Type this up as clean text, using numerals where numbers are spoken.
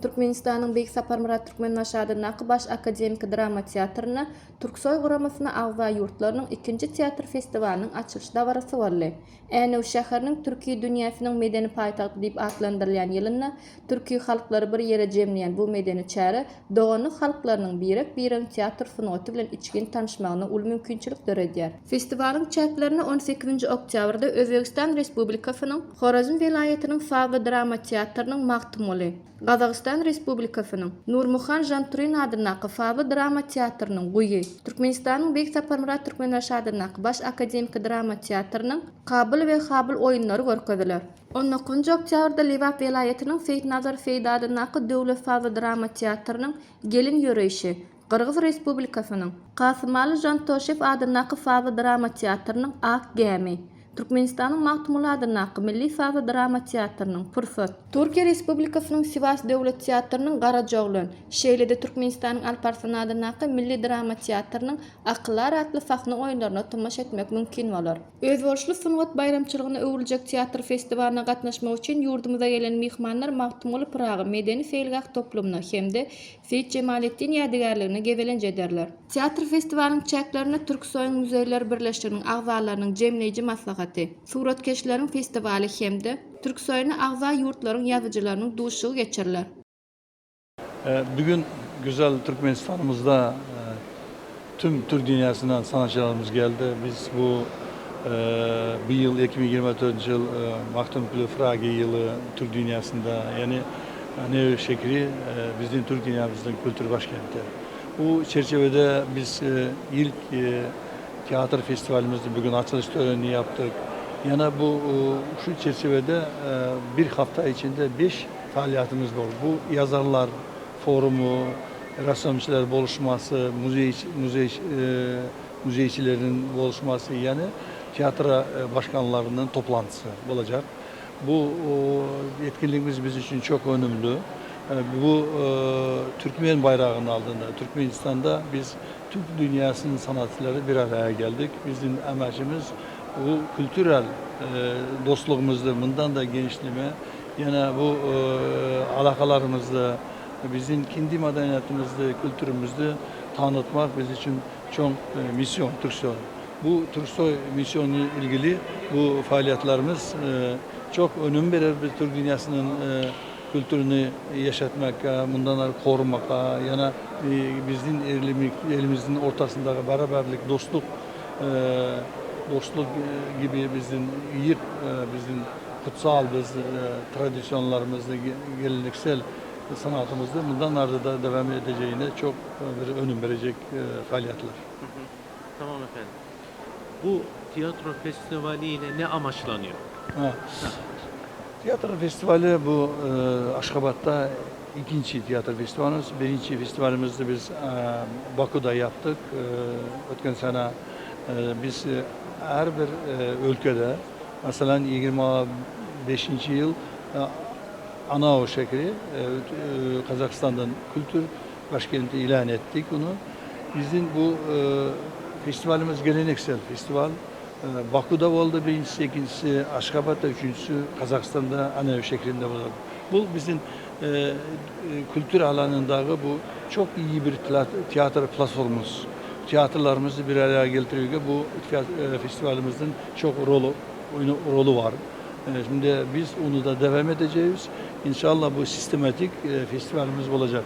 Türkmenistan'ın Beyik Saparmurat Türkmen Naşadı'ndaki Baş Akademik Drama Tiyatrına Türksoy Guramasına Agza Yurtlarının 2. Tiyatr Festivalinin açılış davarası varlı. Ene şäheriniň Türkiýe dünýäsiniň medeni paýtagty diýip adlandyrylýan ýylyna Türkiýe halklary bir ýere jemleýän bu medeni çäre dogany halklarynyň birek teatr sunaty bilen içgin tanışmagyna ul mümkinçilik döredýär. Festiwaliň çäklerini 18 oktýabrda Özbegistan Respublikasynyň Horazm vilayetiniň Fawza Drama Teatrynyň magtymuly, Gazagystan Respublikasynyň Nurmuhan Janturin adynaky Fawza Drama Teatrynyň guýy, Türkmenistanyň Beyik Saparmurat Türkmen Naşadynaky Baş Akademik Drama Teatrynyň Kabyl we Habyl oýunlary görkezdiler. 19 oktýabrda Liwat vilayetiniň Feýtnazar Feýda adynaky Döwlet Fawza Drama Teatrynyň Gelin ýöreýişi, Qırğız Respublikasynyň Kasymaly Jantoshew adynaky Fawza Drama Teatrynyň Ak Gämi, Türkmenistanyň Magtymul adynaky Milli Fawza Drama Teatrynyň Pursat, Türkiýe Respublikasynyň Sivas Döwlet Teatrynyň Garajoğlan, Şeýlede Türkmenistanyň Alparslan adynaky Milli Drama Teatrynyň Aklar atly sahna oýunlaryna tamaşa etmek mümkin bolar. Öz bolşly sunwat bayramçylygyna öwriljek teatr festiwalyna gatnaşmak üçin ýurdumyza gelen mihmanlar Magtymul Praga Medeni Feýlgah toplumyna hemde Seyit Cemalettin ýadygarlygyna gewelenje ederler. Teatr festiwalynyň çäklerini Türksoy Muzeýler Birleşiginiň agzalarynyň jemleýiji maslahaty, suratkeşleriň festiwaly hemde Türksoyny agza ýurtlaryň ýazyjylarynyň duşugy geçirirler. Bugün güzel Türkmenistan'ımızda tüm Türk dünyasından sanatçılarımız geldi. Biz bu yıl 2024 yıl Magtymul Praga yılı Türk dünyasında yani ne şekli bizim Türk dünyamızın kültür başkenti. Bu çerçevede biz ilk tiyatro festivalimizde bugün açılış törenini yaptık. Yani şu çerçevede bir hafta içinde 5 faaliyetimiz var. Bu yazarlar forumu, rassamçılar buluşması, müzeyçilerin buluşması yani tiyatro başkanlarının toplantısı olacak. Bu etkinliğimiz bizim için çok önemli. Bu Türkmen bayrağının altında, Türkmenistan'da biz Türk dünyasının sanatçıları bir araya geldik. Bizim amacımız bu kültürel dostluğumuzda bundan da genişleme, yani bu alakalarımızda bizim kendi medeniyetimizi, kültürümüzü tanıtmak bizim için çok misyon, Türksoy. Bu Türksoy misyonu ilgili bu faaliyetlerimiz çok önem verir bir Türk dünyasının kültürünü yaşatmak, bundan korumak, yani bizim elimizin ortasındaki beraberlik, dostluk gibi bizim iyi, bizim kutsal, tradisyonlarımız, geleneksel sanatımızda bundan da devam edeceğine çok bir önem verecek faaliyetler. Tamam efendim. Bu tiyatro festivali ile ne amaçlanıyor? Tiyatro festivali bu Aşgabat'ta ikinci tiyatro festivalimiz. Birinci festivalimizde biz Baku'da yaptık. Ötken sene biz her bir ülkede mesela 25. yıl ana o şekli Kazakistan'dan kültür başkenti ilan ettik onu. Bizim bu festivalimiz geleneksel festival. Baku'da oldu birincisi, ikincisi Aşgabat'ta, üçüncüsü Kazakistan'da ana şeklinde oldu. Bu bizim kültür alanındaki bu çok iyi bir tiyatro platformumuz. Tiyatrolarımızı bir araya getiriyor. Bu festivalimizin çok rolü var. Şimdi biz onu da devam edeceğiz. İnşallah bu sistematik festivalimiz olacak.